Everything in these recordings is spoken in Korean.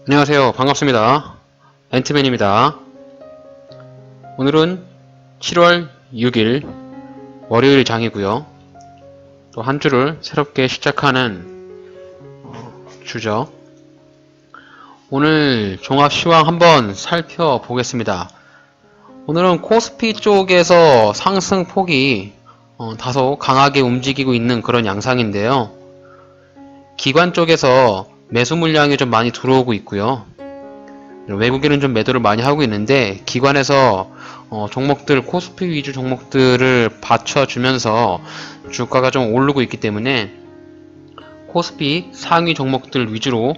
안녕하세요. 반갑습니다. 앤트맨입니다. 오늘은 7월 6일 월요일 장이고요. 또 한 주를 새롭게 시작하는 주죠. 오늘 종합시황 한번 살펴보겠습니다. 오늘은 코스피 쪽에서 상승폭이 다소 강하게 움직이고 있는 그런 양상인데요. 기관 쪽에서 매수 물량이 좀 많이 들어오고 있고요. 외국인은 좀 매도를 많이 하고 있는데 기관에서 종목들 코스피 위주 종목들을 받쳐주면서 주가가 좀 오르고 있기 때문에 코스피 상위 종목들 위주로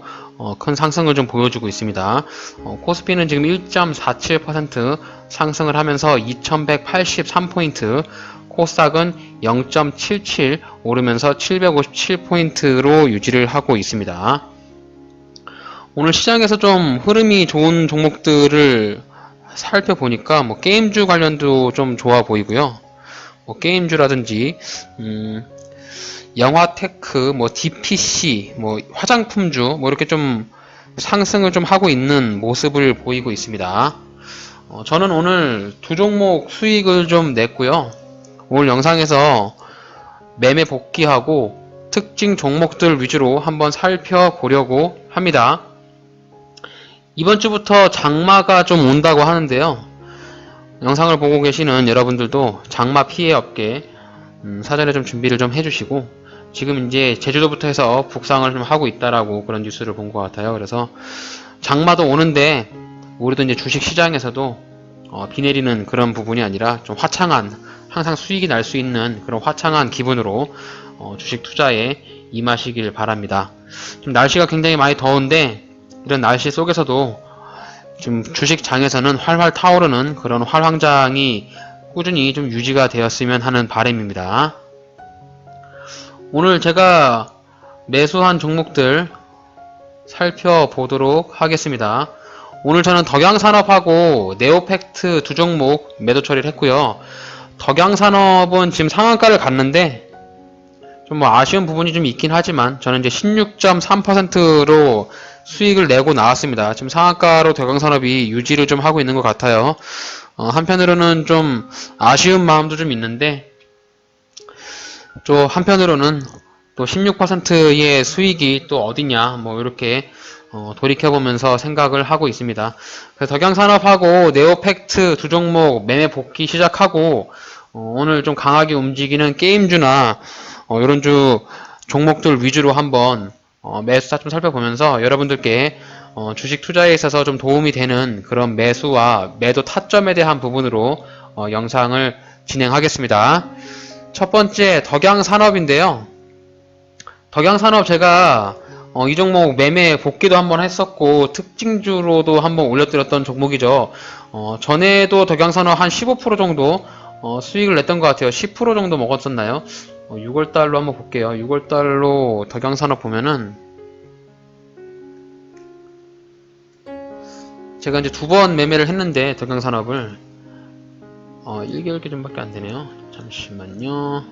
큰 상승을 좀 보여주고 있습니다. 코스피는 지금 1.47% 상승을 하면서 2183포인트, 코스닥은 0.77 오르면서 757포인트로 유지를 하고 있습니다. 오늘 시장에서 좀 흐름이 좋은 종목들을 살펴보니까 게임주 관련도 좀 좋아 보이고요. 게임주라든지 영화테크, DPC, 화장품주 이렇게 좀 상승을 좀 하고 있는 모습을 보이고 있습니다. 저는 오늘 두 종목 수익을 좀 냈고요. 오늘 영상에서 매매 복귀하고 특징 종목들 위주로 한번 살펴보려고 합니다. 이번 주부터 장마가 좀 온다고 하는데요. 영상을 보고 계시는 여러분들도 장마 피해 없게 사전에 좀 준비를 좀 해주시고, 지금 이제 제주도부터 해서 북상을 좀 하고 있다라고 그런 뉴스를 본 것 같아요. 그래서 장마도 오는데 우리도 이제 주식 시장에서도 비 내리는 그런 부분이 아니라 좀 화창한, 항상 수익이 날 수 있는 그런 화창한 기분으로 주식 투자에 임하시길 바랍니다. 지금 날씨가 굉장히 많이 더운데 이런 날씨 속에서도 지금 주식장에서는 활활 타오르는 그런 활황장이 꾸준히 좀 유지가 되었으면 하는 바람입니다. 오늘 제가 매수한 종목들 살펴보도록 하겠습니다. 오늘 저는 덕양산업하고 네오팩트 두 종목 매도 처리를 했고요. 덕양산업은 지금 상한가를 갔는데 좀 아쉬운 부분이 좀 있긴 하지만 저는 이제 16.3%로 수익을 내고 나왔습니다. 지금 상한가로 덕양산업이 유지를 좀 하고 있는 것 같아요. 한편으로는 좀 아쉬운 마음도 좀 있는데 또 한편으로는 또 16%의 수익이 또 어디냐 이렇게 돌이켜보면서 생각을 하고 있습니다. 그래서 덕양산업하고 네오팩트 두 종목 매매 복귀 시작하고 오늘 좀 강하게 움직이는 게임주나 이런 주 종목들 위주로 한번 매수사 좀 살펴보면서 여러분들께 주식 투자에 있어서 좀 도움이 되는 그런 매수와 매도 타점에 대한 부분으로 영상을 진행하겠습니다. 첫 번째 덕양산업인데요. 덕양산업 제가 이 종목 매매 복귀도 한번 했었고 특징주로도 한번 올려드렸던 종목이죠. 전에도 덕양산업 한 15% 정도 수익을 냈던 것 같아요. 10% 정도 먹었었나요? 6월달로 한번 볼게요. 6월달로 덕양산업 보면은 제가 이제 두 번 매매를 했는데 덕양산업을 1개월 기준밖에 안 되네요. 잠시만요.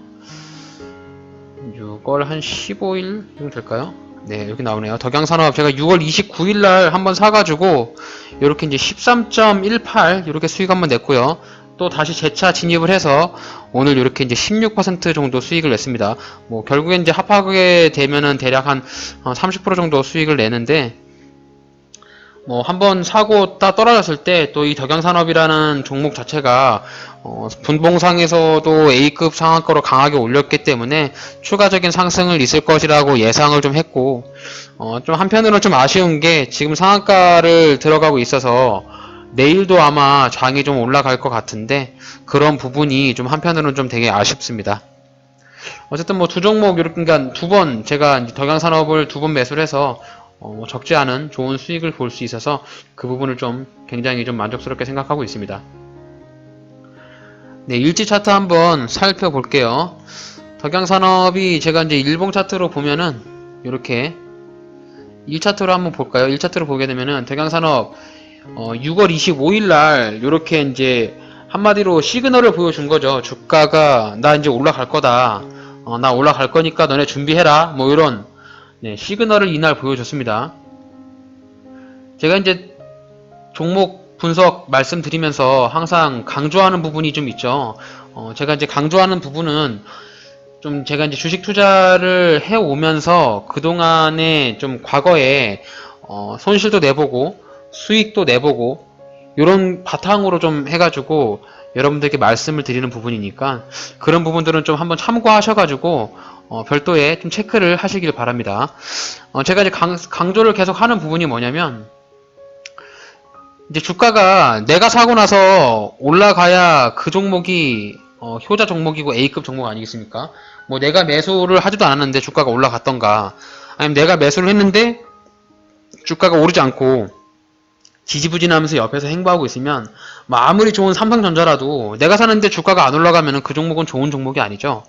6월 한 15일 정도 될까요? 네, 여기 나오네요. 덕양산업 제가 6월 29일날 한번 사가지고 이렇게 이제 13.18 이렇게 수익 한번 냈고요. 또 다시 재차 진입을 해서 오늘 이렇게 이제 16% 정도 수익을 냈습니다. 결국엔 이제 합하게 되면은 대략 한 30% 정도 수익을 내는데 한번 사고 딱 떨어졌을 때 또 이 덕양산업이라는 종목 자체가 분봉상에서도 A급 상한가로 강하게 올렸기 때문에 추가적인 상승을 있을 것이라고 예상을 좀 했고 좀 한편으로는 좀 아쉬운 게 지금 상한가를 들어가고 있어서 내일도 아마 장이 좀 올라갈 것 같은데 그런 부분이 좀 한편으로는 좀 되게 아쉽습니다. 어쨌든 두 종목 이렇게 그러니까 두 번 제가 덕양산업을 두 번 매수를 해서 적지 않은 좋은 수익을 볼 수 있어서 그 부분을 좀 굉장히 좀 만족스럽게 생각하고 있습니다. 네, 일지 차트 한번 살펴볼게요. 덕양산업이 제가 이제 일봉 차트로 보면은 이렇게 1차트로 한번 볼까요? 1차트로 보게 되면은 덕양산업 6월 25일 날 이렇게 이제 한마디로 시그널을 보여준 거죠. 주가가 나 이제 올라갈 거다. 나 올라갈 거니까 너네 준비해라. 이런 시그널을 이날 보여줬습니다. 제가 이제 종목 분석 말씀드리면서 항상 강조하는 부분이 좀 있죠. 제가 이제 강조하는 부분은 좀 제가 이제 주식 투자를 해오면서 그동안에 좀 과거에 손실도 내보고 수익도 내보고 이런 바탕으로 좀 해가지고 여러분들께 말씀을 드리는 부분이니까 그런 부분들은 좀 한번 참고하셔가지고 별도의 좀 체크를 하시길 바랍니다. 제가 이제 강조를 계속 하는 부분이 뭐냐면 이제 주가가 내가 사고 나서 올라가야 그 종목이 효자 종목이고 A급 종목 아니겠습니까? 뭐 내가 매수를 하지도 않았는데 주가가 올라갔던가 아니면 내가 매수를 했는데 주가가 오르지 않고 지지부진하면서 옆에서 행보하고 있으면 뭐 아무리 좋은 삼성전자라도 내가 사는데 주가가 안 올라가면 그 종목은 좋은 종목이 아니죠.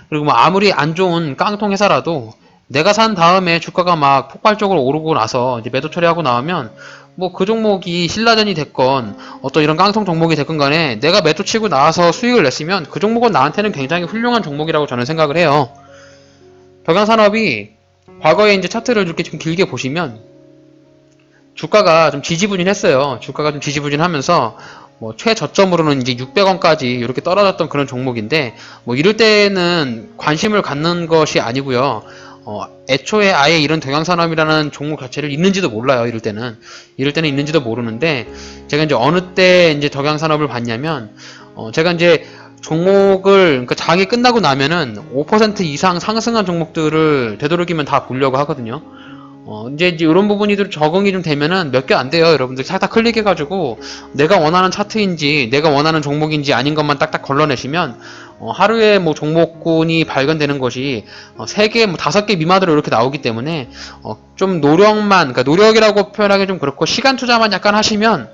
그리고 뭐 아무리 안 좋은 깡통 회사라도 내가 산 다음에 주가가 막 폭발적으로 오르고 나서 이제 매도 처리하고 나오면 뭐 그 종목이 신라전이 됐건 어떤 이런 깡통 종목이 됐건 간에 내가 매도 치고 나와서 수익을 냈으면 그 종목은 나한테는 굉장히 훌륭한 종목이라고 저는 생각을 해요. 덕양산업이 과거에 이제 차트를 이렇게 좀 길게 보시면 주가가 좀 지지부진했어요. 주가가 좀 지지부진하면서 뭐 최저점으로는 이제 600원까지 이렇게 떨어졌던 그런 종목인데 뭐 이럴 때는 관심을 갖는 것이 아니고요. 애초에 아예 이런 덕양산업이라는 종목 자체를 있는지도 몰라요. 이럴 때는 있는지도 모르는데 제가 이제 어느 때 이제 덕양산업을 봤냐면 제가 이제 종목을 그러니까 장이 끝나고 나면은 5% 이상 상승한 종목들을 되도록이면 다 보려고 하거든요. 이제 이런 부분이 좀 적응이 좀 되면은 몇 개 안 돼요. 여러분들 살짝 클릭해가지고 내가 원하는 차트인지 내가 원하는 종목인지 아닌 것만 딱딱 걸러내시면 하루에 뭐 종목군이 발견되는 것이 3개, 뭐 5개 미만으로 이렇게 나오기 때문에 좀 노력만, 그러니까 노력이라고 표현하기 좀 그렇고 시간 투자만 약간 하시면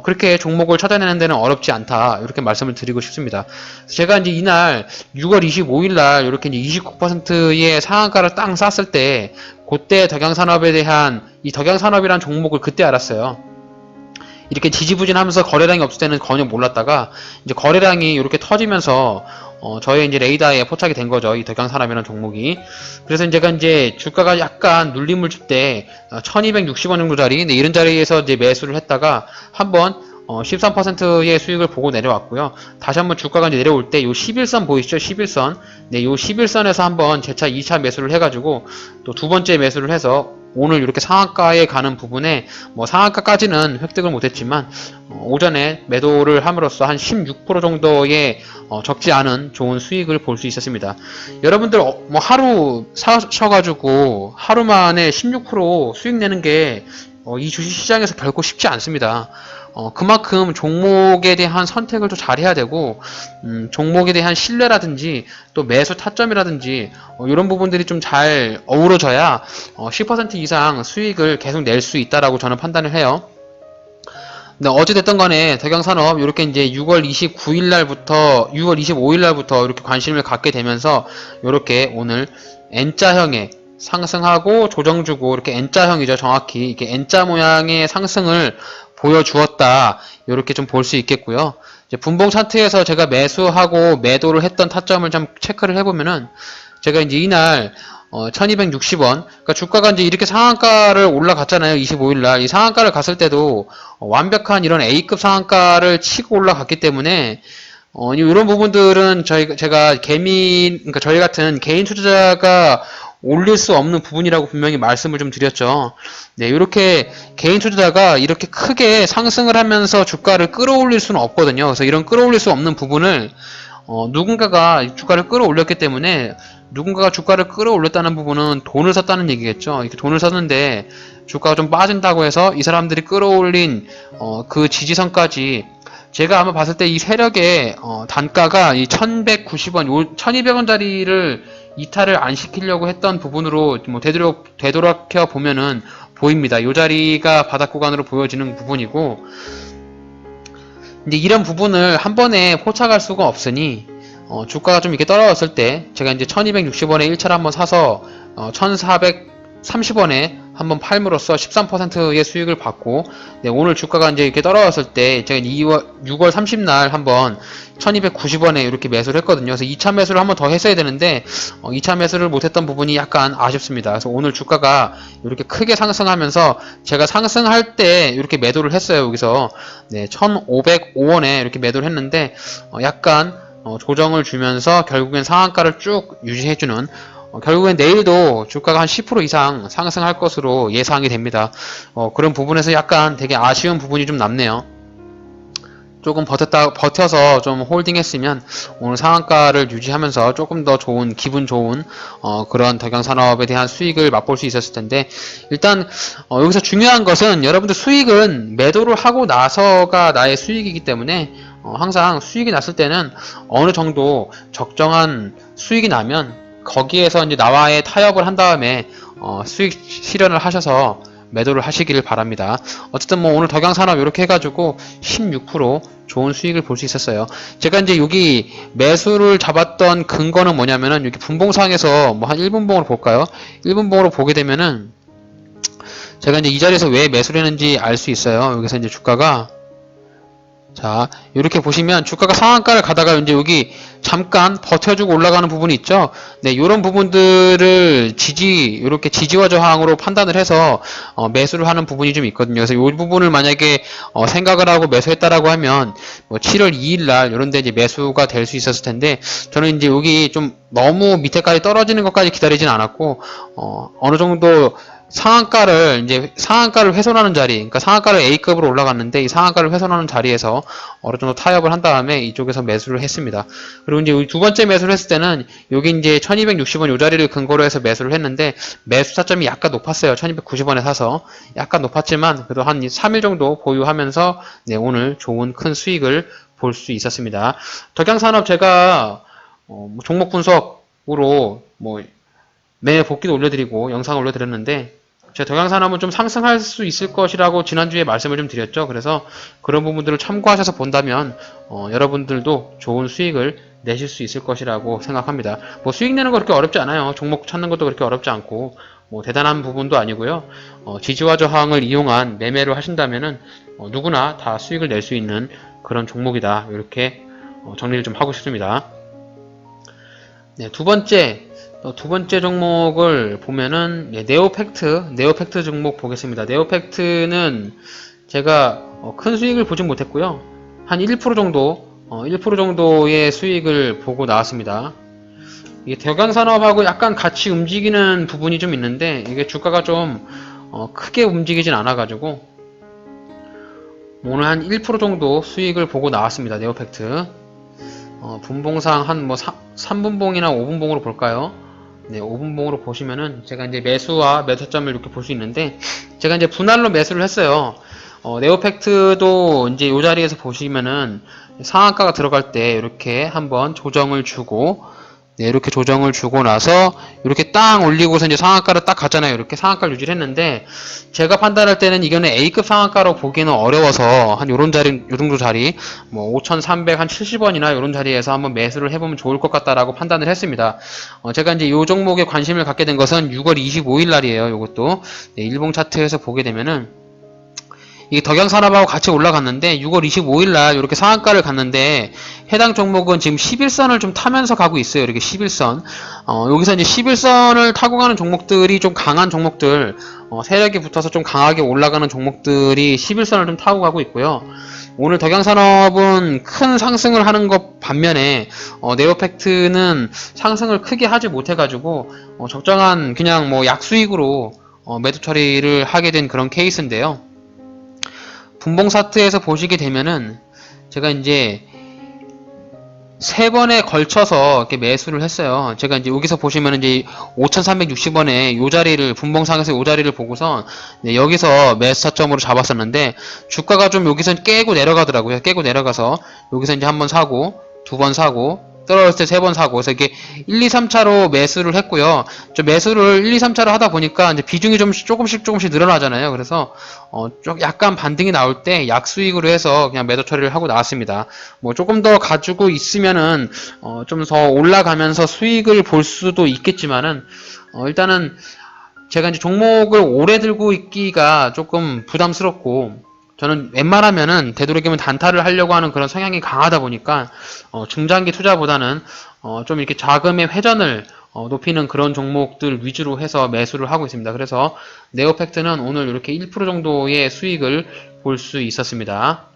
그렇게 종목을 찾아내는 데는 어렵지 않다. 이렇게 말씀을 드리고 싶습니다. 제가 이제 이날 6월 25일 날 이렇게 이제 29%의 상한가를 딱 쐈을 때 그때 덕양산업에 대한 이 덕양산업이라는 종목을 그때 알았어요. 이렇게 지지부진하면서 거래량이 없을 때는 전혀 몰랐다가 이제 거래량이 이렇게 터지면서 저의 이제 레이더에 포착이 된 거죠. 이 덕양산업이라는 종목이. 그래서 제가 이제 주가가 약간 눌림을 줄 때 1260원 정도짜리 이런 자리에서 이제 매수를 했다가 한번 13%의 수익을 보고 내려왔고요. 다시 한번 주가가 이제 내려올 때 요 11선 보이시죠? 11선. 네, 요 11선에서 한번 재차 2차 매수를 해가지고 또 두 번째 매수를 해서 오늘 이렇게 상한가에 가는 부분에 뭐 상한가까지는 획득을 못했지만 오전에 매도를 함으로써 한 16% 정도의 적지 않은 좋은 수익을 볼 수 있었습니다. 여러분들 뭐 하루 사셔가지고 하루 만에 16% 수익 내는 게 이 주식시장에서 결코 쉽지 않습니다. 그만큼 종목에 대한 선택을 또 잘 해야 되고 종목에 대한 신뢰라든지 또 매수 타점이라든지 이런 부분들이 좀 잘 어우러져야 10% 이상 수익을 계속 낼 수 있다라고 저는 판단을 해요. 근데 어찌됐든 간에 덕양산업 이렇게 이제 6월 29일 날부터 6월 25일 날부터 이렇게 관심을 갖게 되면서 이렇게 오늘 N자형의 상승하고 조정주고 이렇게 N자형이죠. 정확히 이렇게 N자 모양의 상승을 보여주었다. 이렇게 좀 볼 수 있겠고요. 이제 분봉 차트에서 제가 매수하고 매도를 했던 타점을 좀 체크를 해보면은 제가 이제 이날 1260원 그러니까 주가가 이제 이렇게 상한가를 올라갔잖아요. 25일날 이 상한가를 갔을 때도 완벽한 이런 A급 상한가를 치고 올라갔기 때문에 이런 부분들은 제가 그러니까 저희 같은 개인 투자자가 올릴 수 없는 부분이라고 분명히 말씀을 좀 드렸죠. 네, 이렇게 개인 투자자가 이렇게 크게 상승을 하면서 주가를 끌어올릴 수는 없거든요. 그래서 이런 끌어올릴 수 없는 부분을 누군가가 주가를 끌어올렸기 때문에 누군가가 주가를 끌어올렸다는 부분은 돈을 썼다는 얘기겠죠. 이렇게 돈을 썼는데 주가가 좀 빠진다고 해서 이 사람들이 끌어올린 그 지지선까지 제가 아마 봤을 때 이 세력의 단가가 이 1190원, 1200원짜리를 이탈을 안 시키려고 했던 부분으로 뭐 되돌아켜 보면은 보입니다. 이 자리가 바닥 구간으로 보여지는 부분이고 이제 이런 부분을 한 번에 포착할 수가 없으니 주가가 좀 이렇게 떨어졌을 때 제가 이제 1260원에 1차를 한번 사서 1430원에 한번 팔므로써 13%의 수익을 받고, 네, 오늘 주가가 이제 이렇게 떨어졌을 때 제가 6월 30날 한번 1290원에 이렇게 매수를 했거든요. 그래서 2차 매수를 한번 더 했어야 되는데 2차 매수를 못했던 부분이 약간 아쉽습니다. 그래서 오늘 주가가 이렇게 크게 상승하면서 제가 상승할 때 이렇게 매도를 했어요. 여기서 네, 1505원에 이렇게 매도를 했는데 약간 조정을 주면서 결국엔 상한가를 쭉 유지해주는, 결국엔 내일도 주가가 한 10% 이상 상승할 것으로 예상이 됩니다. 그런 부분에서 약간 되게 아쉬운 부분이 좀 남네요. 조금 버텨서 좀 홀딩 했으면 오늘 상한가를 유지하면서 조금 더 좋은, 기분 좋은, 그런 덕양산업에 대한 수익을 맛볼 수 있었을 텐데, 일단, 여기서 중요한 것은 여러분들 수익은 매도를 하고 나서가 나의 수익이기 때문에, 항상 수익이 났을 때는 어느 정도 적정한 수익이 나면 거기에서 이제 나와의 타협을 한 다음에, 수익 실현을 하셔서 매도를 하시기를 바랍니다. 어쨌든 뭐 오늘 덕양산업 이렇게 해가지고 16% 좋은 수익을 볼 수 있었어요. 제가 이제 여기 매수를 잡았던 근거는 뭐냐면은 여기 분봉상에서 뭐 한 1분봉으로 볼까요? 1분봉으로 보게 되면은 제가 이제 이 자리에서 왜 매수를 했는지 알 수 있어요. 여기서 이제 주가가, 자, 이렇게 보시면 주가가 상한가를 가다가 이제 여기 잠깐 버텨주고 올라가는 부분이 있죠. 네, 이런 부분들을 이렇게 지지와 저항으로 판단을 해서 매수를 하는 부분이 좀 있거든요. 그래서 이 부분을 만약에 생각을 하고 매수했다라고 하면 뭐 7월 2일 날 이런 데 이제 매수가 될 수 있었을 텐데, 저는 이제 여기 좀 너무 밑에까지 떨어지는 것까지 기다리진 않았고 어느 정도 상한가를 훼손하는 자리, 그러니까 상한가를 A급으로 올라갔는데 이 상한가를 훼손하는 자리에서 어느 정도 타협을 한 다음에 이쪽에서 매수를 했습니다. 그리고 이제 두 번째 매수를 했을 때는 여기 이제 1260원 이 자리를 근거로 해서 매수를 했는데 매수 타점이 약간 높았어요. 1290원에 사서 약간 높았지만 그래도 한 3일 정도 보유하면서 네, 오늘 좋은 큰 수익을 볼 수 있었습니다. 덕양산업 제가 종목 분석으로 매일 복귀도 올려드리고 영상을 올려드렸는데, 제가 덕양산업은 좀 상승할 수 있을 것이라고 지난주에 말씀을 좀 드렸죠. 그래서 그런 부분들을 참고하셔서 본다면 여러분들도 좋은 수익을 내실 수 있을 것이라고 생각합니다. 뭐 수익 내는 거 그렇게 어렵지 않아요. 종목 찾는 것도 그렇게 어렵지 않고 뭐 대단한 부분도 아니고요. 지지와 저항을 이용한 매매를 하신다면은 누구나 다 수익을 낼 수 있는 그런 종목이다. 이렇게 정리를 좀 하고 싶습니다. 네, 두 번째 종목을 보면은 네오팩트 종목 보겠습니다. 네오팩트는 제가 큰 수익을 보진 못했고요. 한 1% 정도 1% 정도의 수익을 보고 나왔습니다. 이게 덕양산업하고 약간 같이 움직이는 부분이 좀 있는데 이게 주가가 좀 크게 움직이진 않아가지고 오늘 한 1% 정도 수익을 보고 나왔습니다. 네오팩트. 분봉상 한 3분봉이나 5분봉으로 볼까요? 네, 5분봉으로 보시면은 제가 이제 매수와 매수점을 이렇게 볼 수 있는데, 제가 이제 분할로 매수를 했어요. 네오팩트도 이제 이 자리에서 보시면은 상한가가 들어갈 때 이렇게 한번 조정을 주고, 네, 이렇게 조정을 주고 나서 이렇게 딱 올리고서 이제 상한가를 딱 갔잖아요. 이렇게 상한가를 유지를 했는데, 제가 판단할 때는 이거는 A급 상한가로 보기는 어려워서 한 요런 자리, 요 정도 자리, 뭐 5,370원이나 요런 자리에서 한번 매수를 해보면 좋을 것 같다라고 판단을 했습니다. 제가 이제 요 종목에 관심을 갖게 된 것은 6월 25일 날이에요. 요것도 네, 일봉 차트에서 보게 되면은 이게 덕양산업하고 같이 올라갔는데 6월 25일 날 이렇게 상한가를 갔는데 해당 종목은 지금 11선을 좀 타면서 가고 있어요. 이렇게 11선. 여기서 이제 11선을 타고 가는 종목들이 좀 강한 종목들, 세력이 붙어서 좀 강하게 올라가는 종목들이 11선을 좀 타고 가고 있고요. 오늘 덕양산업은 큰 상승을 하는 것 반면에 네오팩트는 상승을 크게 하지 못해가지고 적정한 그냥 뭐 약수익으로 매도 처리를 하게 된 그런 케이스인데요. 분봉사트에서 보시게 되면은 제가 이제 3번에 걸쳐서 이렇게 매수를 했어요. 제가 이제 여기서 보시면 이제 5,360원에 요 자리를, 분봉상에서 요 자리를 보고서 네, 여기서 매수 타점으로 잡았었는데 주가가 좀 여기서 깨고 내려가더라고요. 깨고 내려가서 여기서 이제 한번 사고, 두 번 사고, 떨어졌을 때 3번 사고, 그래서 이게 1, 2, 3차로 매수를 했고요. 좀 매수를 1, 2, 3차로 하다 보니까 이제 비중이 좀 조금씩 늘어나잖아요. 그래서 좀 약간 반등이 나올 때 약수익으로 해서 그냥 매도 처리를 하고 나왔습니다. 뭐 조금 더 가지고 있으면은 좀 더 올라가면서 수익을 볼 수도 있겠지만은 일단은 제가 이제 종목을 오래 들고 있기가 조금 부담스럽고, 저는 웬만하면은 되도록이면 단타를 하려고 하는 그런 성향이 강하다 보니까 중장기 투자보다는 좀 이렇게 자금의 회전을 높이는 그런 종목들 위주로 해서 매수를 하고 있습니다. 그래서 네오팩트는 오늘 이렇게 1% 정도의 수익을 볼 수 있었습니다.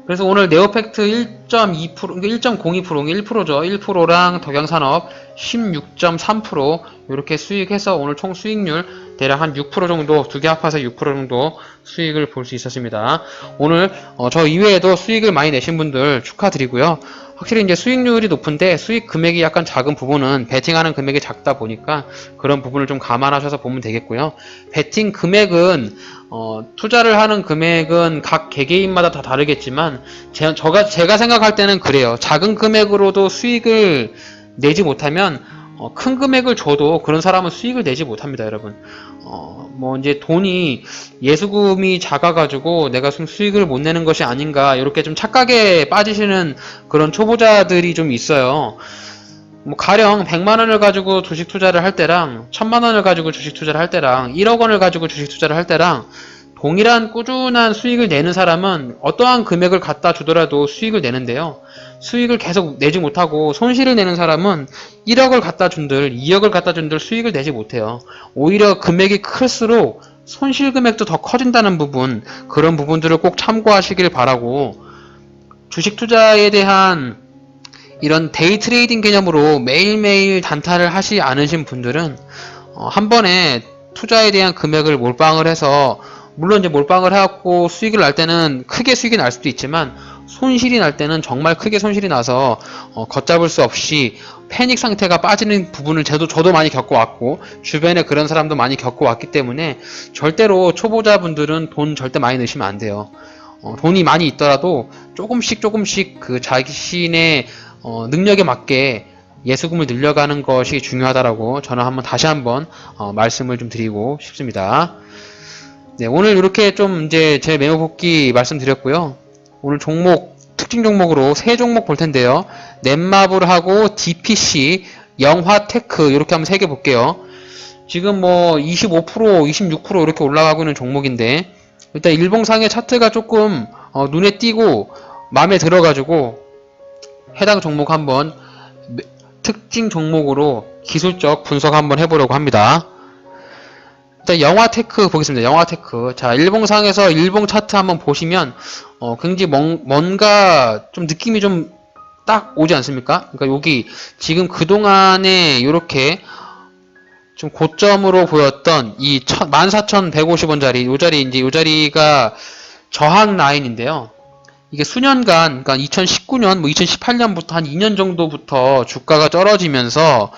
그래서 오늘 네오팩트 1.2%, 1.02%, 1%죠. 1%랑 덕양산업 16.3% 이렇게 수익해서 오늘 총 수익률 대략 한 6% 정도, 두 개 합해서 6% 정도 수익을 볼 수 있었습니다. 오늘 저 이외에도 수익을 많이 내신 분들 축하드리고요. 확실히 이제 수익률이 높은데 수익 금액이 약간 작은 부분은 베팅하는 금액이 작다 보니까 그런 부분을 좀 감안하셔서 보면 되겠고요. 베팅 금액은 투자를 하는 금액은 각 개개인마다 다 다르겠지만 제가 생각할 때는 그래요. 작은 금액으로도 수익을 내지 못하면 큰 금액을 줘도 그런 사람은 수익을 내지 못합니다, 여러분. 뭐 이제 돈이 예수금이 작아가지고 내가 수익을 못 내는 것이 아닌가 이렇게 좀 착각에 빠지시는 그런 초보자들이 좀 있어요. 뭐 가령 100만 원을 가지고 주식 투자를 할 때랑 1000만 원을 가지고 주식 투자를 할 때랑 1억 원을 가지고 주식 투자를 할 때랑 동일한 꾸준한 수익을 내는 사람은 어떠한 금액을 갖다 주더라도 수익을 내는데요. 수익을 계속 내지 못하고 손실을 내는 사람은 1억을 갖다 준들, 2억을 갖다 준들 수익을 내지 못해요. 오히려 금액이 클수록 손실 금액도 더 커진다는 부분, 그런 부분들을 꼭 참고하시길 바라고, 주식 투자에 대한 이런 데이 트레이딩 개념으로 매일매일 단타를 하지 않으신 분들은 한 번에 투자에 대한 금액을 몰빵을 해서, 물론 이제 몰빵을 해갖고 수익을 날 때는 크게 수익이 날 수도 있지만 손실이 날 때는 정말 크게 손실이 나서 걷잡을 수 없이 패닉 상태가 빠지는 부분을 저도 많이 겪어왔고 주변에 그런 사람도 많이 겪어왔기 때문에 절대로 초보자분들은 돈 절대 많이 넣으시면 안 돼요. 돈이 많이 있더라도 조금씩 그 자신의 능력에 맞게 예수금을 늘려가는 것이 중요하다라고 저는 다시 한번 말씀을 좀 드리고 싶습니다. 네, 오늘 이렇게 좀 이제 제 메모 복귀 말씀드렸고요. 오늘 종목, 특징 종목으로 세 종목 볼 텐데요. 넷마블하고 DPC, 영화테크 이렇게 한번 세 개 볼게요. 지금 뭐 25%, 26% 이렇게 올라가고 있는 종목인데 일단 일봉상의 차트가 조금 눈에 띄고 마음에 들어가지고 해당 종목 한번 특징 종목으로 기술적 분석 한번 해보려고 합니다. 일단 영화테크 보겠습니다. 영화테크. 자, 일봉상에서 일봉 차트 한번 보시면 굉장히 뭔가 좀 느낌이 좀 딱 오지 않습니까? 그러니까 여기 지금 그동안에 이렇게 좀 고점으로 보였던 이 14,150원짜리 요 자리 이제 요 자리가 저항 라인인데요. 이게 수년간, 그러니까 2019년, 뭐 2018년부터 한 2년 정도부터 주가가 떨어지면서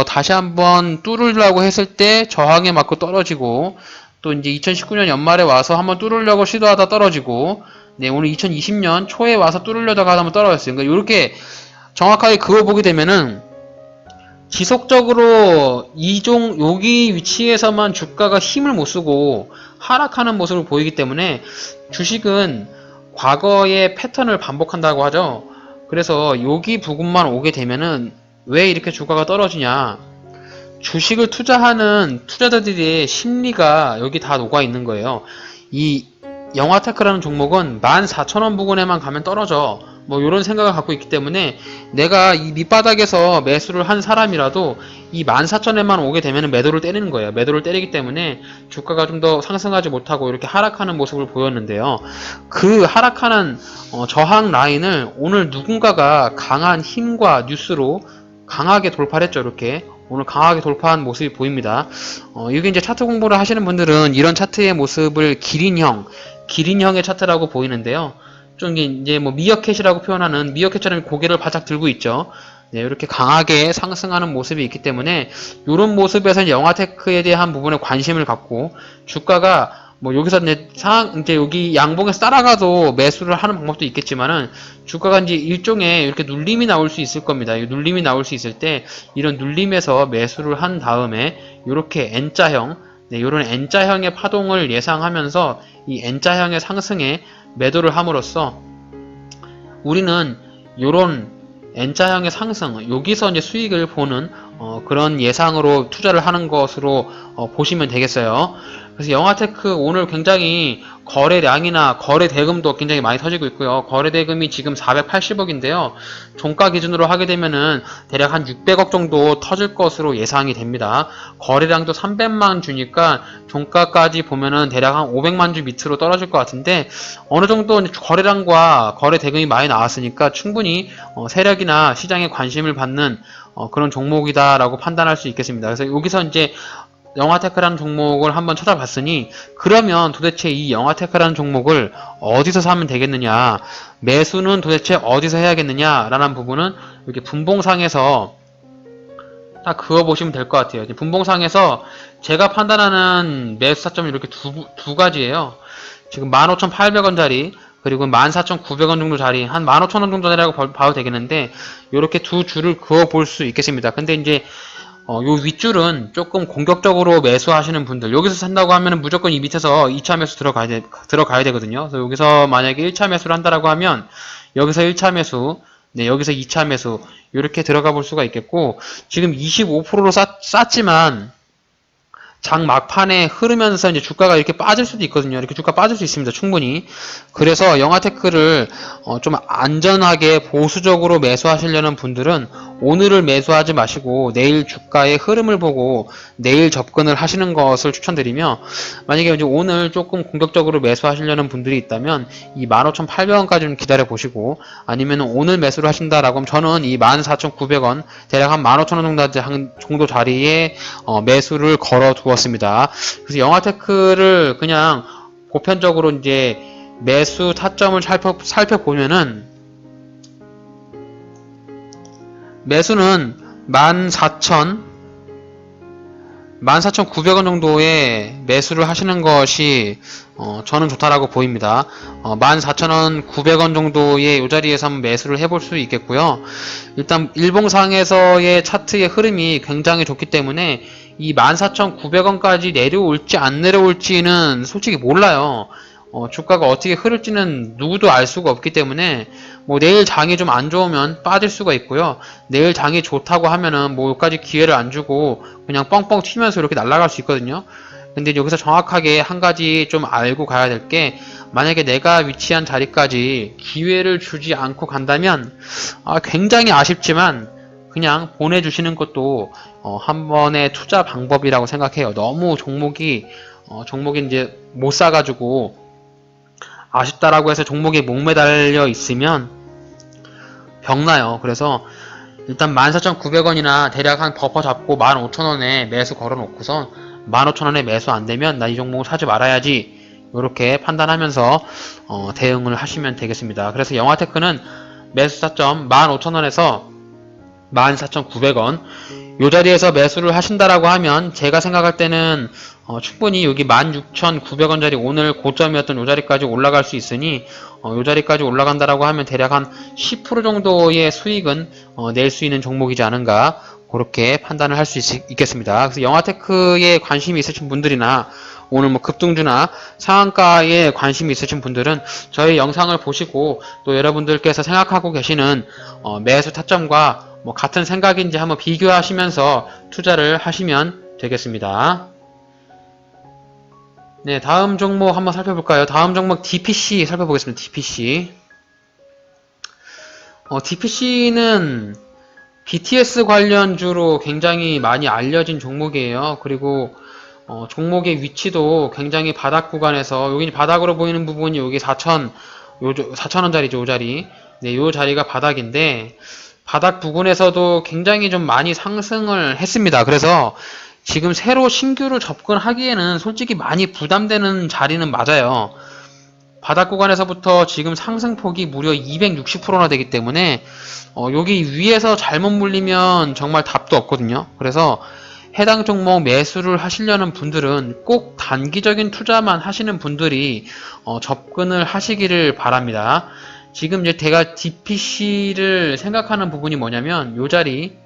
다시 한번 뚫으려고 했을 때 저항에 맞고 떨어지고, 또 이제 2019년 연말에 와서 한번 뚫으려고 시도하다 떨어지고, 네, 오늘 2020년 초에 와서 뚫으려다가 한번 떨어졌어요. 그러니까 이렇게 정확하게 그거 보게 되면은 지속적으로 여기 위치에서만 주가가 힘을 못 쓰고 하락하는 모습을 보이기 때문에 주식은 과거의 패턴을 반복한다고 하죠. 그래서 여기 부분만 오게 되면은 왜 이렇게 주가가 떨어지냐, 주식을 투자하는 투자자들의 심리가 여기 다 녹아 있는 거예요. 이 영화테크라는 종목은 14,000원 부근에만 가면 떨어져, 뭐 이런 생각을 갖고 있기 때문에 내가 이 밑바닥에서 매수를 한 사람이라도 이 14,000원에만 오게 되면 매도를 때리는 거예요. 매도를 때리기 때문에 주가가 좀 더 상승하지 못하고 이렇게 하락하는 모습을 보였는데요. 그 하락하는 저항 라인을 오늘 누군가가 강한 힘과 뉴스로 강하게 돌파를 했죠. 이렇게 오늘 강하게 돌파한 모습이 보입니다. 이게 이제 차트 공부를 하시는 분들은 이런 차트의 모습을 기린형의 차트라고 보이는데요. 좀 이제 뭐 미어캣이라고 표현하는, 미어캣처럼 고개를 바짝 들고 있죠. 네, 이렇게 강하게 상승하는 모습이 있기 때문에 이런 모습에서 영화테크에 대한 부분에 관심을 갖고 주가가 뭐 여기서 이제 여기 양봉에서 따라가도 매수를 하는 방법도 있겠지만은 주가가 이제 일종의 이렇게 눌림이 나올 수 있을 겁니다. 이 눌림이 나올 수 있을 때 이런 눌림에서 매수를 한 다음에 이렇게 N자형, 네, 이런 N자형의 파동을 예상하면서 이 N자형의 상승에 매도를 함으로써 우리는 이런 N자형의 상승, 여기서 이제 수익을 보는 그런 예상으로 투자를 하는 것으로 보시면 되겠어요. 그래서 영화테크 오늘 굉장히 거래량이나 거래 대금도 굉장히 많이 터지고 있고요. 거래 대금이 지금 480억인데요. 종가 기준으로 하게 되면은 대략 한 600억 정도 터질 것으로 예상이 됩니다. 거래량도 300만 주니까 종가까지 보면은 대략 한 500만 주 밑으로 떨어질 것 같은데 어느 정도 거래량과 거래 대금이 많이 나왔으니까 충분히 세력이나 시장에 관심을 받는 그런 종목이다라고 판단할 수 있겠습니다. 그래서 여기서 이제 영화테크라는 종목을 한번 찾아봤으니 그러면 도대체 이 영화테크라는 종목을 어디서 사면 되겠느냐, 매수는 도대체 어디서 해야겠느냐 라는 부분은 이렇게 분봉상에서 딱 그어보시면 될 것 같아요. 분봉상에서 제가 판단하는 매수 타점이 이렇게 두 가지예요. 지금 15,800원짜리 그리고 14,900원 정도 자리 한 15,000원 정도 자리라고 봐도 되겠는데 이렇게 두 줄을 그어 볼 수 있겠습니다. 근데 이제 요 윗줄은 조금 공격적으로 매수하시는 분들, 여기서 산다고 하면 무조건 이 밑에서 2차 매수 들어가야 되거든요. 그래서 여기서 만약에 1차 매수를 한다라고 하면 여기서 1차 매수, 네, 여기서 2차 매수 이렇게 들어가 볼 수가 있겠고, 지금 25%로 쌌지만 장 막판에 흐르면서 이제 주가가 이렇게 빠질 수도 있거든요. 이렇게 주가 빠질 수 있습니다. 충분히. 그래서 영화테크를 좀 안전하게 보수적으로 매수하시려는 분들은 오늘을 매수하지 마시고 내일 주가의 흐름을 보고 내일 접근을 하시는 것을 추천드리며, 만약에 이제 오늘 조금 공격적으로 매수하시려는 분들이 있다면 이 15,800원까지 좀 기다려 보시고, 아니면 오늘 매수를 하신다라고 하면 저는 이 14,900원 대략 한 15,000원 정도 자리에 매수를 걸어 두었습니다. 그래서 영화테크를 그냥 보편적으로 이제 매수 타점을 살펴보면은 매수는 14,900원 정도의 매수를 하시는 것이 저는 좋다라고 보입니다. 14,000원, 900원 정도의 이 자리에서 한번 매수를 해볼 수 있겠고요. 일단 일봉상에서의 차트의 흐름이 굉장히 좋기 때문에 이 14,900원까지 내려올지 안 내려올지는 솔직히 몰라요. 주가가 어떻게 흐를지는 누구도 알 수가 없기 때문에 뭐 내일 장이 좀 안 좋으면 빠질 수가 있고요. 내일 장이 좋다고 하면은 뭐 여기까지 기회를 안 주고 그냥 뻥뻥 튀면서 이렇게 날아갈 수 있거든요. 근데 여기서 정확하게 한 가지 좀 알고 가야 될 게, 만약에 내가 위치한 자리까지 기회를 주지 않고 간다면 굉장히 아쉽지만 그냥 보내주시는 것도 한 번의 투자 방법이라고 생각해요. 너무 종목이 이제 못 사가지고 아쉽다라고 해서 종목에 목매달려 있으면 병나요. 그래서 일단 14,900원이나 대략 한 버퍼 잡고 15,000원에 매수 걸어 놓고선 15,000원에 매수 안 되면 나 이 종목을 사지 말아야지, 이렇게 판단하면서 대응을 하시면 되겠습니다. 그래서 영화테크는 매수 타점 15,000원에서 14,900원 요 자리에서 매수를 하신다라고 하면 제가 생각할 때는 충분히 여기 16,900원짜리 오늘 고점이었던 요 자리까지 올라갈 수 있으니 요 자리까지 올라간다라고 하면 대략 한 10% 정도의 수익은 낼 수 있는 종목이지 않은가, 그렇게 판단을 할 수 있겠습니다. 그래서 영화테크에 관심이 있으신 분들이나 오늘 뭐 급등주나 상한가에 관심이 있으신 분들은 저희 영상을 보시고 또 여러분들께서 생각하고 계시는 매수 타점과 뭐 같은 생각인지 한번 비교하시면서 투자를 하시면 되겠습니다. 네, 다음 종목 한번 살펴볼까요? 다음 종목 DPC 살펴보겠습니다. DPC. DPC는 BTS 관련주로 굉장히 많이 알려진 종목이에요. 그리고 종목의 위치도 굉장히 바닥 구간에서, 여기 바닥으로 보이는 부분이 여기 4,000원짜리죠. 요 자리. 네, 요 자리가 바닥인데 바닥 부근에서도 굉장히 좀 많이 상승을 했습니다. 그래서 지금 새로 신규로 접근하기에는 솔직히 많이 부담되는 자리는 맞아요. 바닥 구간에서부터 지금 상승폭이 무려 260%나 되기 때문에 여기 위에서 잘못 물리면 정말 답도 없거든요. 그래서 해당 종목 매수를 하시려는 분들은 꼭 단기적인 투자만 하시는 분들이 접근을 하시기를 바랍니다. 지금 이제 제가 DPC를 생각하는 부분이 뭐냐면 요 자리,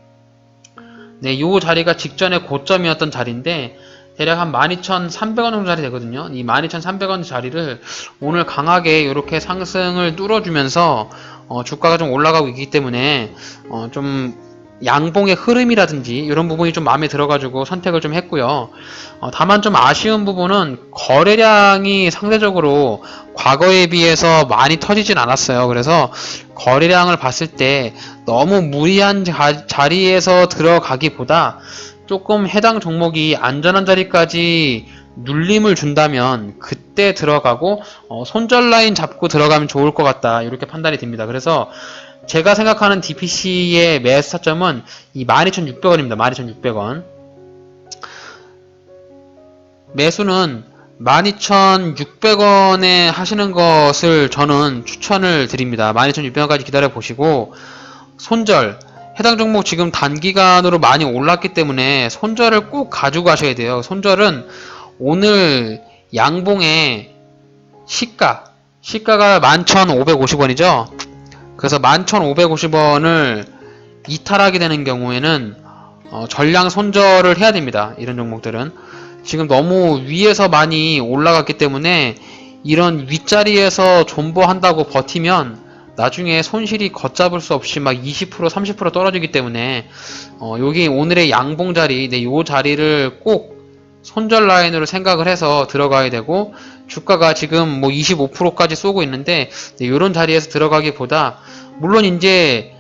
네, 요 자리가 직전에 고점이었던 자리인데 대략 한 12,300원 정도 자리 되거든요. 이 12,300원 자리를 오늘 강하게 이렇게 상승을 뚫어주면서 주가가 좀 올라가고 있기 때문에 좀 양봉의 흐름이라든지 이런 부분이 좀 마음에 들어가지고 선택을 좀 했고요. 다만 좀 아쉬운 부분은 거래량이 상대적으로 과거에 비해서 많이 터지진 않았어요. 그래서 거래량을 봤을 때 너무 무리한 자리에서 들어가기보다 조금 해당 종목이 안전한 자리까지 눌림을 준다면 그때 들어가고 손절 라인 잡고 들어가면 좋을 것 같다, 이렇게 판단이 됩니다. 그래서 제가 생각하는 DPC의 매수 타점은 이 12,600원입니다. 12,600원. 매수는 12,600원에 하시는 것을 저는 추천을 드립니다. 12,600원까지 기다려 보시고, 손절, 해당 종목 지금 단기간으로 많이 올랐기 때문에 손절을 꼭 가지고 가셔야 돼요. 손절은 오늘 양봉의 시가가 11,550원이죠. 그래서 11,550원을 이탈하게 되는 경우에는 전량 손절을 해야 됩니다. 이런 종목들은 지금 너무 위에서 많이 올라갔기 때문에 이런 윗자리에서 존버한다고 버티면 나중에 손실이 걷잡을 수 없이 막 20% 30% 떨어지기 때문에 여기 오늘의 양봉 자리, 요 자리를 꼭 손절 라인으로 생각을 해서 들어가야 되고, 주가가 지금 뭐 25%까지 쏘고 있는데 이런 자리에서 들어가기보다, 물론 이제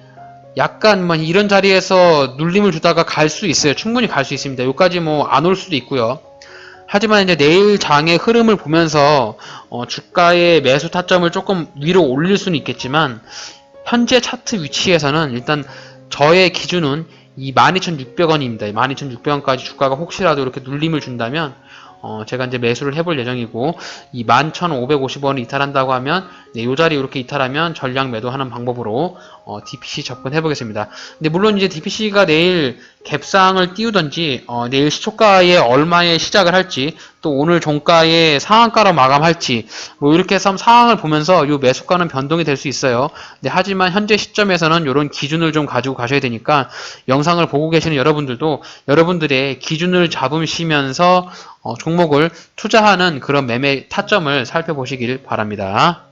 약간 뭐 이런 자리에서 눌림을 주다가 갈 수 있어요. 충분히 갈 수 있습니다. 여기까지 뭐 안 올 수도 있고요. 하지만 이제 내일 장의 흐름을 보면서 주가의 매수 타점을 조금 위로 올릴 수는 있겠지만, 현재 차트 위치에서는 일단 저의 기준은 이 12,600원입니다. 12,600원까지 주가가 혹시라도 이렇게 눌림을 준다면 제가 이제 매수를 해볼 예정이고, 이 11,550원을 이탈한다고 하면, 이 자리 이렇게 이탈하면 전량 매도하는 방법으로 DPC 접근해 보겠습니다. 근데 물론 이제 DPC가 내일 갭상을 띄우던지, 내일 시초가에 얼마에 시작을 할지, 또 오늘 종가에 상한가로 마감할지, 뭐 이렇게 해서 상황을 보면서 이 매수가는 변동이 될 수 있어요. 근데 하지만 현재 시점에서는 이런 기준을 좀 가지고 가셔야 되니까, 영상을 보고 계시는 여러분들도 여러분들의 기준을 잡으시면서 종목을 투자하는 그런 매매 타점을 살펴보시길 바랍니다.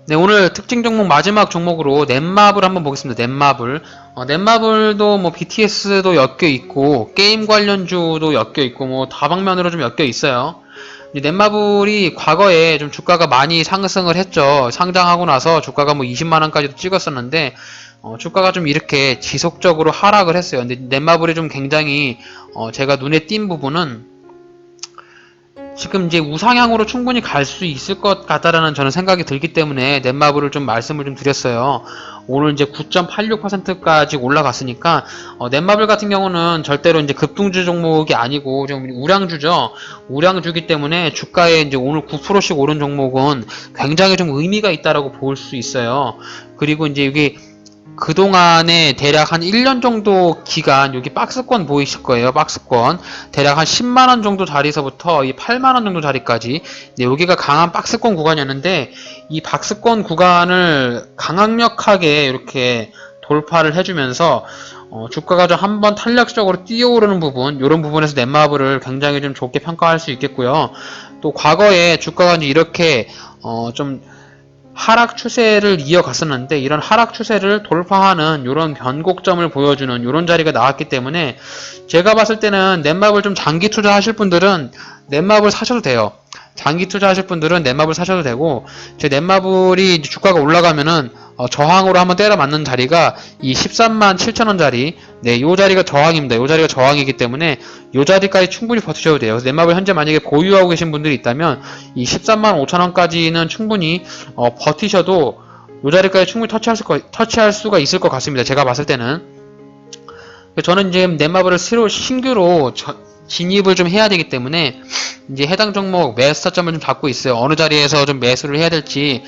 네, 오늘 특징 종목 마지막 종목으로 넷마블 한번 보겠습니다. 넷마블. 넷마블도 뭐 BTS도 엮여 있고 게임 관련주도 엮여 있고 뭐 다방면으로 좀 엮여 있어요. 넷마블이 과거에 좀 주가가 많이 상승을 했죠. 상장하고 나서 주가가 뭐 20만 원까지도 찍었었는데 주가가 좀 이렇게 지속적으로 하락을 했어요. 근데 넷마블이 좀 굉장히 제가 눈에 띈 부분은, 지금 이제 우상향으로 충분히 갈 수 있을 것 같다라는 저는 생각이 들기 때문에 넷마블을 좀 말씀을 좀 드렸어요. 오늘 이제 9.86%까지 올라갔으니까 넷마블 같은 경우는 절대로 이제 급등주 종목이 아니고 좀 우량주죠. 우량주기 때문에 주가에 이제 오늘 9%씩 오른 종목은 굉장히 좀 의미가 있다라고 볼 수 있어요. 그리고 이제 여기 그동안에 대략 한 1년 정도 기간, 여기 박스권 보이실 거예요. 박스권. 대략 한 10만원 정도 자리에서부터 이 8만원 정도 자리까지. 네, 여기가 강한 박스권 구간이었는데, 이 박스권 구간을 강력하게 이렇게 돌파를 해주면서, 주가가 좀 한번 탄력적으로 뛰어오르는 부분, 이런 부분에서 넷마블을 굉장히 좀 좋게 평가할 수 있겠고요. 또 과거에 주가가 이제 이렇게, 좀 하락 추세를 이어갔었는데, 이런 하락 추세를 돌파하는 이런 변곡점을 보여주는 이런 자리가 나왔기 때문에 제가 봤을 때는 넷마블 좀 장기 투자하실 분들은 넷마블 사셔도 돼요. 장기 투자하실 분들은 넷마블 사셔도 되고, 제 넷마블이 주가가 올라가면은 저항으로 한번 때려 맞는 자리가 이 13만 7천원 자리, 네, 요 자리가 저항입니다. 요 자리가 저항이기 때문에 요 자리까지 충분히 버티셔도 돼요. 넷마블 현재 만약에 보유하고 계신 분들이 있다면 이 13만 5천원까지는 충분히 버티셔도 요 자리까지 충분히 터치할 수가 있을 것 같습니다. 제가 봤을 때는. 저는 이제 넷마블을 새로 신규로 진입을 좀 해야 되기 때문에 이제 해당 종목 매수 타점을 좀 잡고 있어요. 어느 자리에서 좀 매수를 해야 될지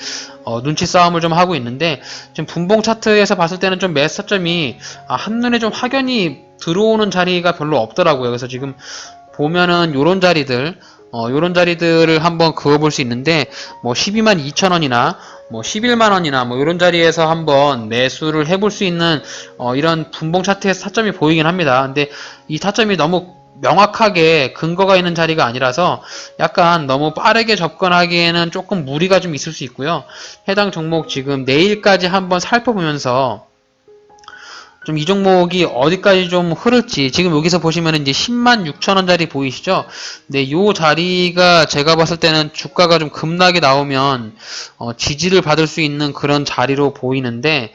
눈치 싸움을 좀 하고 있는데, 지금 분봉 차트에서 봤을 때는 좀 매수 타점이 한눈에 좀 확연히 들어오는 자리가 별로 없더라고요. 그래서 지금 보면은 요런 자리들, 요런 자리들을 한번 그어볼 수 있는데, 뭐 12만 2천원이나 뭐 11만원이나 뭐 이런 자리에서 한번 매수를 해볼 수 있는 이런 분봉 차트에서 타점이 보이긴 합니다. 근데 이 타점이 너무 명확하게 근거가 있는 자리가 아니라서 약간 너무 빠르게 접근하기에는 조금 무리가 좀 있을 수 있고요. 해당 종목 지금 내일까지 한번 살펴보면서 좀 이 종목이 어디까지 좀 흐를지 지금 여기서 보시면 이제 10만 6천 원짜리 보이시죠? 네, 요 자리가 제가 봤을 때는 주가가 좀 급락이 나오면 지지를 받을 수 있는 그런 자리로 보이는데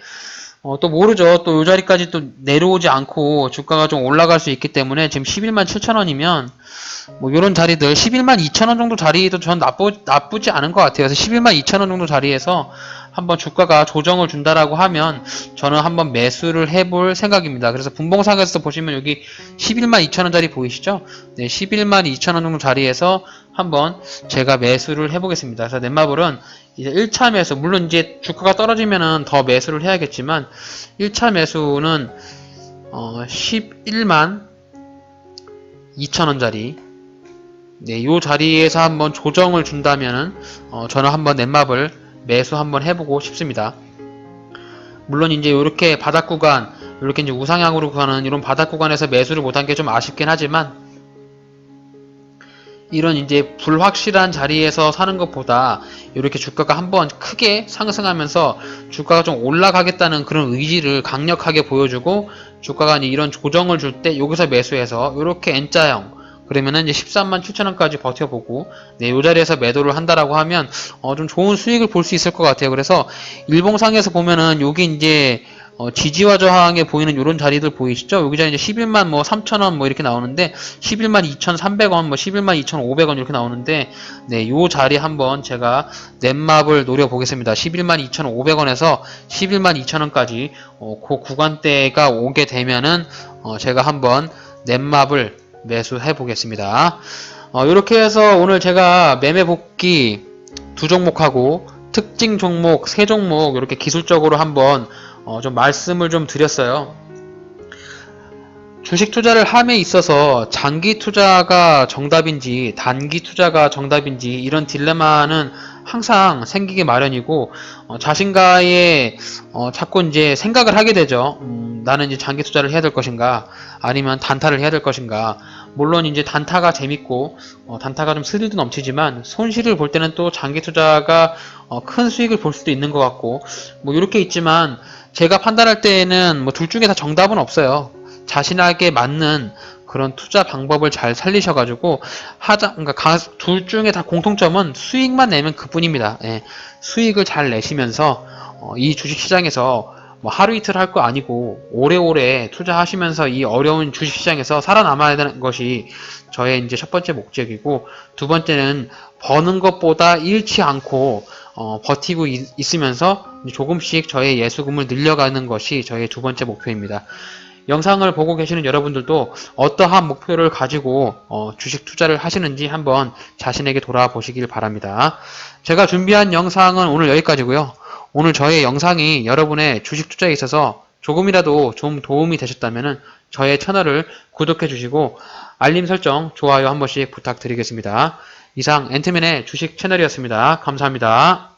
또 모르죠. 또 요 자리까지 또 내려오지 않고 주가가 좀 올라갈 수 있기 때문에 지금 11만 7천 원이면 뭐 요런 자리들 11만 2천 원 정도 자리도 전 나쁘지 않은 것 같아요. 그래서 11만 2천 원 정도 자리에서 한번 주가가 조정을 준다라고 하면 저는 한번 매수를 해볼 생각입니다. 그래서 분봉상에서 보시면 여기 11만 2천 원짜리 보이시죠? 네, 11만 2천 원 정도 자리에서 한번 제가 매수를 해보겠습니다. 그래서 넷마블은 이제 1차 매수, 물론 이제 주가가 떨어지면은 더 매수를 해야겠지만 1차 매수는 11만 2천 원짜리, 네, 요 자리에서 한번 조정을 준다면은 저는 한번 넷마블 매수 한번 해보고 싶습니다. 물론 이제 이렇게 바닥 구간, 이렇게 이제 우상향으로 가는 이런 바닥 구간에서 매수를 못한 게 좀 아쉽긴 하지만 이런 이제 불확실한 자리에서 사는 것보다 이렇게 주가가 한번 크게 상승하면서 주가가 좀 올라가겠다는 그런 의지를 강력하게 보여주고 주가가 이런 조정을 줄 때 여기서 매수해서 이렇게 N자형 그러면은 이제 13만 7천 원까지 버텨보고 네, 요 자리에서 매도를 한다라고 하면 좀 좋은 수익을 볼 수 있을 것 같아요. 그래서 일봉상에서 보면은 여기 이제 지지와 저항에 보이는 이런 자리들 보이시죠? 여기가 이제 11만 뭐 3천 원 뭐 이렇게 나오는데 11만 2,300원 뭐 11만 2,500원 이렇게 나오는데 네, 요 자리 한번 제가 넷마블 노려보겠습니다. 11만 2,500원에서 11만 2,000원까지 그 구간대가 오게 되면은 제가 한번 넷마블 매수해 보겠습니다. 이렇게 해서 오늘 제가 매매 복귀 두 종목하고 특징 종목 세 종목 이렇게 기술적으로 한번 좀 말씀을 좀 드렸어요. 주식 투자를 함에 있어서 장기 투자가 정답인지 단기 투자가 정답인지 이런 딜레마는 항상 생기기 마련이고 자신과의 자꾸 이제 생각을 하게 되죠. 나는 이제 장기 투자를 해야 될 것인가 아니면 단타를 해야 될 것인가. 물론 이제 단타가 재밌고 단타가 좀 스릴도 넘치지만 손실을 볼 때는 또 장기 투자가 큰 수익을 볼 수도 있는 것 같고 뭐 이렇게 있지만 제가 판단할 때에는 뭐 둘 중에 다 정답은 없어요. 자신에게 맞는 그런 투자 방법을 잘 살리셔가지고 그러니까 둘 중에 다 공통점은 수익만 내면 그뿐입니다. 예, 수익을 잘 내시면서 이 주식시장에서 뭐 하루 이틀 할 거 아니고 오래오래 투자하시면서 이 어려운 주식시장에서 살아남아야 되는 것이 저의 이제 첫 번째 목적이고 두 번째는 버는 것보다 잃지 않고 버티고 있으면서 조금씩 저의 예수금을 늘려가는 것이 저의 두 번째 목표입니다. 영상을 보고 계시는 여러분들도 어떠한 목표를 가지고 주식 투자를 하시는지 한번 자신에게 돌아보시길 바랍니다. 제가 준비한 영상은 오늘 여기까지고요. 오늘 저의 영상이 여러분의 주식 투자에 있어서 조금이라도 좀 도움이 되셨다면 저의 채널을 구독해 주시고 알림 설정, 좋아요 한 번씩 부탁드리겠습니다. 이상 앤트맨의 주식 채널이었습니다. 감사합니다.